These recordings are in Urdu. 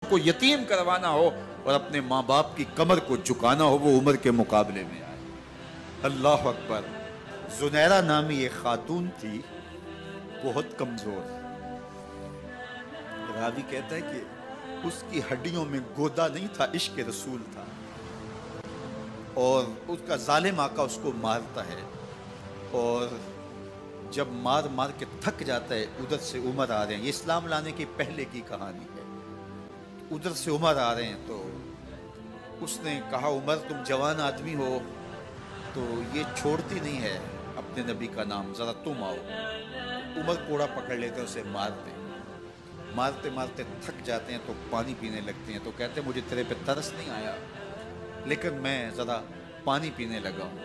کو یتیم کروانا ہو اور اپنے ماں باپ کی کمر کو جھکانا ہو، وہ عمر کے مقابلے میں آئے۔ اللہ اکبر۔ زنیرہ نامی ایک خاتون تھی، بہت کمزور۔ راوی کہتا ہے کہ اس کی ہڈیوں میں گودا نہیں تھا، عشق رسول تھا، اور اس کا ظالم آقا اس کو مارتا ہے، اور جب مار مار کے تھک جاتا ہے، ادھر سے عمر آ رہے ہیں، یہ اسلام لانے کے پہلے کی کہانی ہے، ادھر سے عمر آ رہے ہیں، تو اس نے کہا عمر تم جوان آدمی ہو تو یہ چھوڑتی نہیں ہے اپنے نبی کا نام، ذرا تم آؤ۔ عمر کوڑا پکڑ لیتے ہیں، اسے مارتے مارتے مارتے تھک جاتے ہیں، تو پانی پینے لگتے ہیں، تو کہتے ہیں مجھے تیرے پہ ترس نہیں آیا، لیکن میں ذرا پانی پینے لگا ہوں،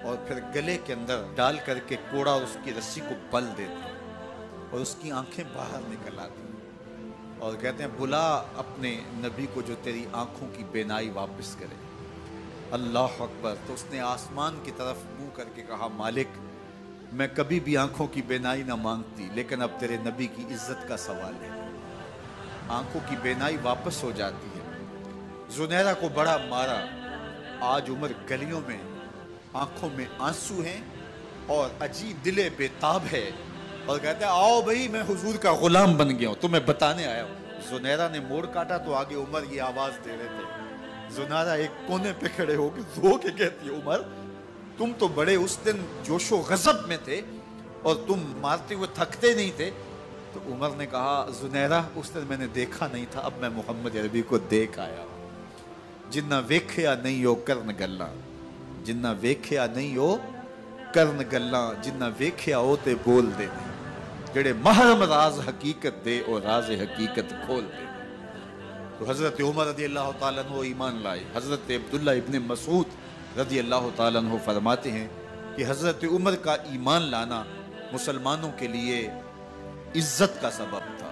اور پھر گلے کے اندر ڈال کر کے کوڑا اور اس کی رسی کو بل دیتے ہیں، اور اس کی آنکھیں باہر نکل آتی ہیں، اور کہتے ہیں بلا اپنے نبی کو جو تیری آنکھوں کی بینائی واپس کرے۔ اللہ اکبر۔ تو اس نے آسمان کی طرف منہ کر کے کہا مالک میں کبھی بھی آنکھوں کی بینائی نہ مانگتی، لیکن اب تیرے نبی کی عزت کا سوال ہے۔ آنکھوں کی بینائی واپس ہو جاتی ہے۔ زنیرہ کو بڑا مارا، آج عمر گلیوں میں آنکھوں میں آنسو ہیں اور عجیب دل بے تاب ہے، اور کہتے ہیں آؤ بھئی میں حضور کا غلام بن گیا ہوں، تمہیں بتانے آیا ہوں۔ زنیرہ نے موڑ کاٹا تو آگے عمر یہ آواز دے رہے تھے۔ زنیرہ ایک کونے پہ کھڑے ہو کے رو کے کہتی ہے عمر تم تو بڑے اس دن جوش و غضب میں تھے اور تم مارتے ہوئے تھکتے نہیں تھے۔ تو عمر نے کہا زنیرہ اس دن میں نے دیکھا نہیں تھا، اب میں محمد عربی کو دیکھ آیا ہوں۔ جنہ ویکھیا نہیں ہو کرن گلاں، جنہ ویکھیا نہیں ہو کرن گلاں، جنہ ویکھیا ہو تے بول دے نہیں، جڑے محرم راز حقیقت دے اور راز حقیقت کھول دے۔ تو حضرت عمر رضی اللہ تعالیٰ عنہ ایمان لائے۔ حضرت عبداللہ ابن مسعود رضی اللہ تعالیٰ عنہ فرماتے ہیں کہ حضرت عمر کا ایمان لانا مسلمانوں کے لیے عزت کا سبب تھا،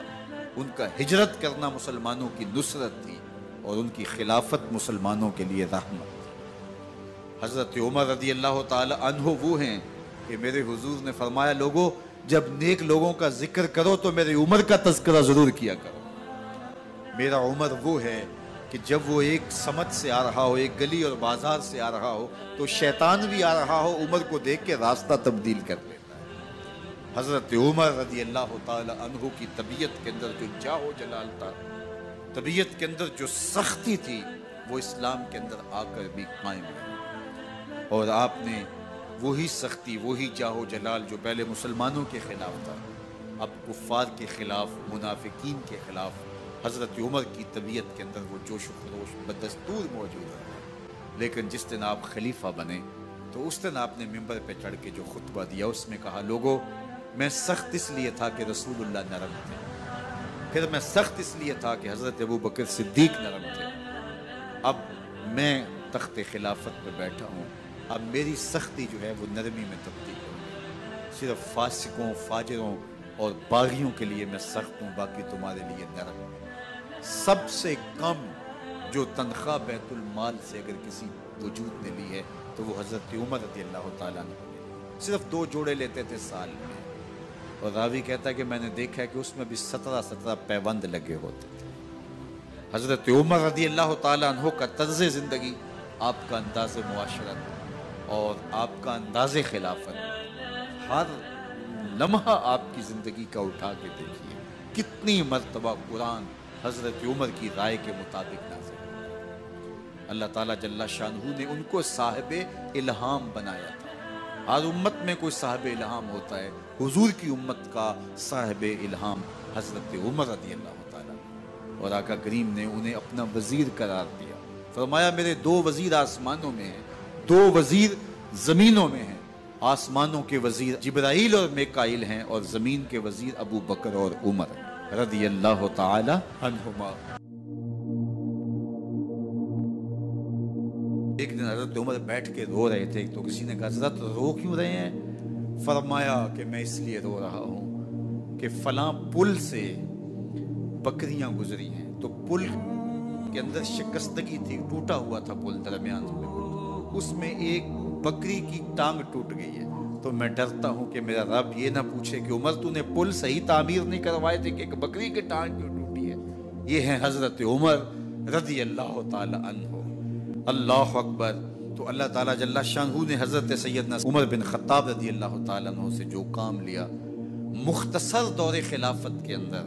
ان کا ہجرت کرنا مسلمانوں کی نصرت تھی، اور ان کی خلافت مسلمانوں کے لیے رحمت تھی۔ حضرت عمر رضی اللہ تعالیٰ عنہ وہ ہیں کہ میرے حضور نے فرمایا لوگوں جب نیک لوگوں کا ذکر کرو تو میرے عمر کا تذکرہ ضرور کیا کرو۔ میرا عمر وہ ہے کہ جب وہ ایک سمت سے آ رہا ہو، ایک گلی اور بازار سے آ رہا ہو، تو شیطان بھی آ رہا ہو، عمر کو دیکھ کے راستہ تبدیل کر لیتا ہے۔ حضرت عمر رضی اللہ تعالی عنہ کی طبیعت کے اندر جو جاہ و جلال تھا، طبیعت کے اندر جو سختی تھی، وہ اسلام کے اندر آ کر بھی قائم ہے، اور آپ نے وہی سختی، وہی جاہ و جلال جو پہلے مسلمانوں کے خلاف تھا، اب کفار کے خلاف، منافقین کے خلاف حضرت عمر کی طبیعت کے اندر وہ جوش و خروش بدستور موجود ہے۔ لیکن جس دن آپ خلیفہ بنے تو اس دن آپ نے ممبر پہ چڑھ کے جو خطبہ دیا اس میں کہا لوگوں میں سخت اس لیے تھا کہ رسول اللہ نرم تھے، پھر میں سخت اس لیے تھا کہ حضرت ابو بکر صدیق نرم تھے، اب میں تخت خلافت پہ بیٹھا ہوں، اب میری سختی جو ہے وہ نرمی میں تبدیل ہو، صرف فاسقوں، فاجروں اور باغیوں کے لیے میں سخت ہوں، باقی تمہارے لیے نرم ہوں۔ سب سے کم جو تنخواہ بیت المال سے اگر کسی وجود نے لی ہے تو وہ حضرت عمر رضی اللہ تعالیٰ نے صرف 2 جوڑے لیتے تھے سال میں، اور راوی کہتا ہے کہ میں نے دیکھا ہے کہ اس میں بھی 17 پیوند لگے ہوتے تھے۔ حضرت عمر رضی اللہ تعالیٰ عنہ کا طرز زندگی، آپ کا انداز معاشرت اور آپ کا انداز خلافت، ہر لمحہ آپ کی زندگی کا اٹھا کے دیکھیے کتنی مرتبہ قرآن حضرت عمر کی رائے کے مطابق نازل ہوتا۔ اللہ تعالیٰ جل شانہ نے ان کو صاحب الہام بنایا تھا۔ ہر امت میں کوئی صاحب الہام ہوتا ہے، حضور کی امت کا صاحب الہام حضرت عمر رضی اللہ تعالیٰ، اور آقا کریم نے انہیں اپنا وزیر قرار دیا۔ فرمایا میرے 2 وزیر آسمانوں میں ہیں، 2 وزیر زمینوں میں ہیں، آسمانوں کے وزیر جبرائیل اور میکائیل ہیں، اور زمین کے وزیر ابو بکر اور عمر رضی اللہ تعالی عنہما۔ ایک دن حضرت عمر بیٹھ کے رو رہے تھے، تو کسی نے کہا حضرت رو کیوں رہے ہیں؟ فرمایا کہ میں اس لیے رو رہا ہوں کہ فلاں پل سے بکریاں گزری ہیں، تو پل کے اندر شکستگی تھی، ٹوٹا ہوا تھا پل درمیان میں، اس میں ایک بکری کی ٹانگ ٹوٹ گئی ہے، تو میں ڈرتا ہوں کہ میرا رب یہ نہ پوچھے کہ عمر تو نے پل صحیح تعمیر نہیں کروائے تھے کہ ایک بکری کی ٹانگ کیوں ٹوٹی ہے۔ یہ ہیں حضرت عمر رضی اللہ تعالی عنہ۔ اللہ اکبر۔ تو اللہ تعالیٰ جل شانہ نے حضرت سیدنا عمر بن خطاب رضی اللہ تعالیٰ عنہ سے جو کام لیا، مختصر دور خلافت کے اندر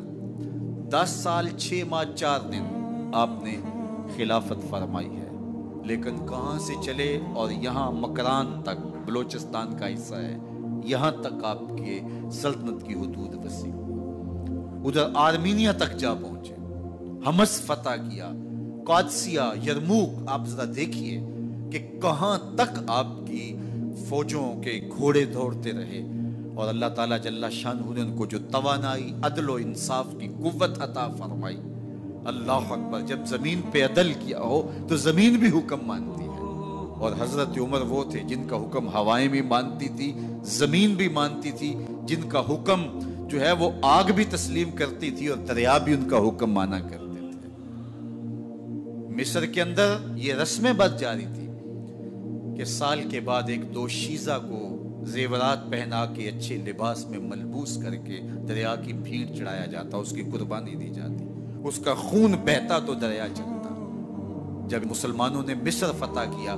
10 سال 6 ماہ 4 دن آپ نے خلافت فرمائی ہے، لیکن کہاں سے چلے اور یہاں مکران تک، بلوچستان کا حصہ ہے، یہاں تک آپ کے سلطنت کی حدود وسیع، ادھر آرمینیا تک جا پہنچے، حمص فتح کیا، قادسیہ، یرموک۔ آپ ذرا دیکھیے کہ کہاں تک آپ کی فوجوں کے گھوڑے دوڑتے رہے، اور اللہ تعالیٰ جل شانہ نے ان کو جو توانائی، عدل و انصاف کی قوت عطا فرمائی۔ اللہ اکبر۔ جب زمین پہ عدل کیا ہو تو زمین بھی حکم مانتی ہے، اور حضرت عمر وہ تھے جن کا حکم ہوائیں بھی مانتی تھی، زمین بھی مانتی تھی، جن کا حکم جو ہے وہ آگ بھی تسلیم کرتی تھی اور دریا بھی ان کا حکم مانا کرتے تھے۔ مصر کے اندر یہ رسمیں بد جاری تھی کہ سال کے بعد ایک دوشیزہ کو زیورات پہنا کے اچھے لباس میں ملبوس کر کے دریا کی بھیڑ چڑھایا جاتا، اس کی قربانی دی جاتی، اس کا خون بہتا تو دریا چلتا۔ جب مسلمانوں نے مصر فتح کیا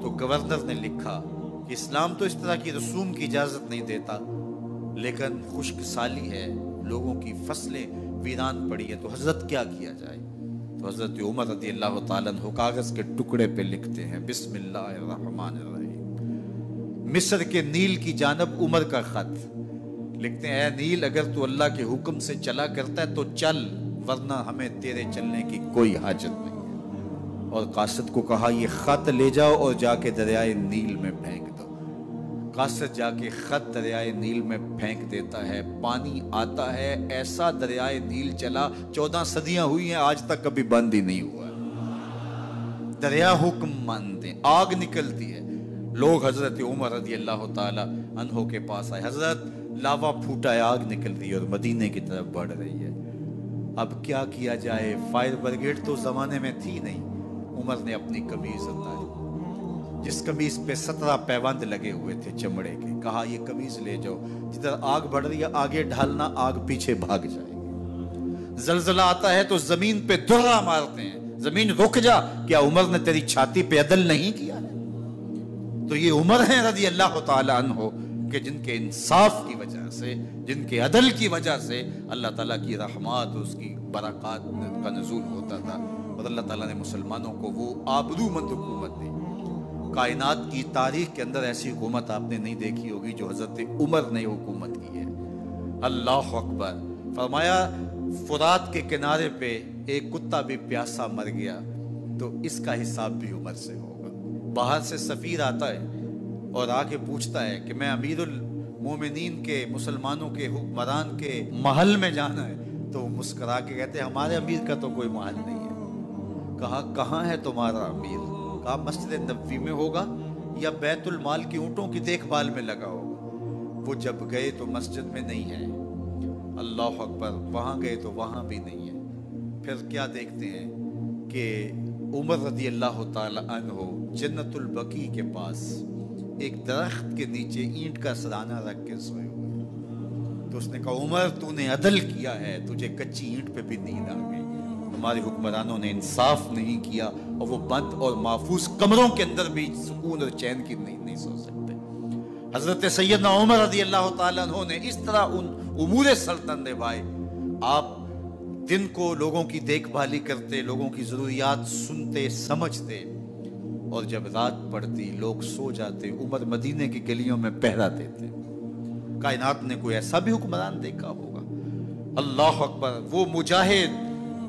تو گورنر نے لکھا کہ اسلام تو اس طرح کی رسوم کی اجازت نہیں دیتا، لیکن خشک سالی ہے، لوگوں کی فصلیں ویران پڑی ہے، تو حضرت کیا کیا جائے؟ تو حضرت عمر رضی اللہ تعالیٰ عنہ کاغذ کے ٹکڑے پہ لکھتے ہیں، بسم اللہ الرحمن الرحیم، مصر کے نیل کی جانب عمر کا خط لکھتے ہیں، اے نیل اگر تو اللہ کے حکم سے چلا کرتا ہے تو چل، ورنہ ہمیں تیرے چلنے کی کوئی حاجت نہیں ہے۔ اور قاصد کو کہا یہ خط لے جاؤ اور جا کے دریائے نیل میں پھینک دو۔ قاصد جا کے خط دریائے نیل میں پھینک دیتا ہے، پانی آتا ہے، ایسا دریائے نیل چلا، 14 صدیاں ہوئی ہیں آج تک کبھی بند ہی نہیں ہوا۔ دریا حکم مانتے، آگ نکلتی ہے۔ لوگ حضرت عمر رضی اللہ تعالی عنہ کے پاس آئے، حضرت لاوا پھوٹا ہے، آگ نکل رہی ہے اور مدینے کی طرف بڑھ رہی ہے، اب کیا کیا جائے؟ فائر بریگیڈ تو زمانے میں تھی نہیں۔ عمر نے اپنی قمیض اتاری، جس قمیض پہ 17 پیوند لگے ہوئے تھے چمڑے کے، کہا یہ قمیض لے جاؤ، جدھر آگ بڑھ رہی ہے آگے ڈھالنا، آگ پیچھے بھاگ جائے گی۔ زلزلہ آتا ہے تو زمین پہ دھرا مارتے ہیں، زمین رک جا، کیا عمر نے تیری چھاتی پہ عدل نہیں کیا ہے؟ تو یہ عمر ہیں رضی اللہ تعالی عنہ کہ جن کے انصاف کی وجہ سے، جن کے عدل کی وجہ سے اللہ تعالیٰ کی رحمات، اس کی برکات کا نزول ہوتا تھا، اور اللہ تعالیٰ نے مسلمانوں کو وہ آبرو مند حکومت دی۔ کائنات کی تاریخ کے اندر ایسی حکومت آپ نے نہیں دیکھی ہوگی جو حضرت عمر نے حکومت کی ہے۔ اللہ اکبر۔ فرمایا فرات کے کنارے پہ ایک کتا بھی پیاسا مر گیا تو اس کا حساب بھی عمر سے ہوگا۔ باہر سے سفیر آتا ہے اور آ کے پوچھتا ہے کہ میں امیر المومنین کے، مسلمانوں کے حکمران کے محل میں جانا ہے، تو وہ مسکرا کے کہتے ہیں ہمارے امیر کا تو کوئی محل نہیں ہے۔ کہا کہاں ہے تمہارا امیر؟ کہا مسجد نبوی میں ہوگا یا بیت المال کی اونٹوں کی دیکھ بھال میں لگا ہوگا۔ وہ جب گئے تو مسجد میں نہیں ہے، اللہ اکبر، وہاں گئے تو وہاں بھی نہیں ہے۔ پھر کیا دیکھتے ہیں کہ عمر رضی اللہ تعالی عنہ جنت البقیع کے پاس ایک درخت کے نیچے اینٹ کا سرانہ رکھ کے سوئے ہوئے، تو اس نے کہا عمر تو نے عدل کیا ہے، تجھے کچی اینٹ پہ بھی نیند آ گئی، ہمارے حکمرانوں نے انصاف نہیں کیا، اور وہ بند اور محفوظ کمروں کے اندر بھی سکون اور چین کی نہیں سو سکتے۔ حضرت سیدنا عمر رضی اللہ تعالیٰ عنہ نے اس طرح ان امور سلطنت نبھائے۔ آپ دن کو لوگوں کی دیکھ بھالی کرتے، لوگوں کی ضروریات سنتے سمجھتے، اور جب رات پڑتی لوگ سو جاتے، عمر مدینے کی گلیوں میں پہرا دیتے۔ کائنات نے کوئی ایسا بھی حکمران دیکھا ہوگا؟ اللہ اکبر۔ وہ مجاہد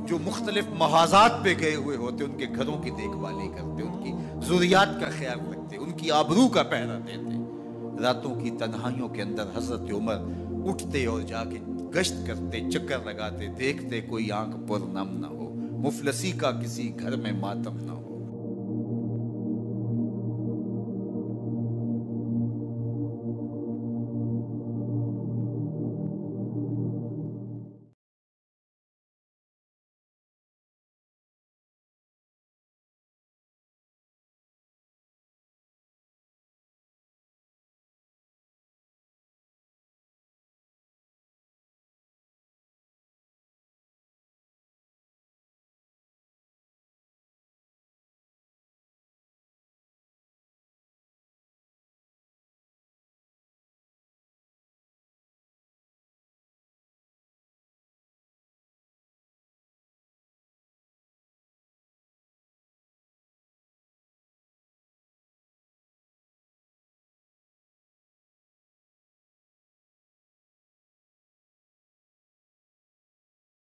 جو مختلف محاذات پہ گئے ہوئے ہوتے، ان کے گھروں کی دیکھ بھالی کرتے، ان کی ضروریات کا خیال رکھتے، ان کی آبرو کا پہرا دیتے۔ راتوں کی تنہائیوں کے اندر حضرت عمر اٹھتے اور جا کے گشت کرتے، چکر لگاتے، دیکھتے کوئی آنکھ پر نم نہ ہو، مفلسی کا کسی گھر میں ماتم نہ ہو۔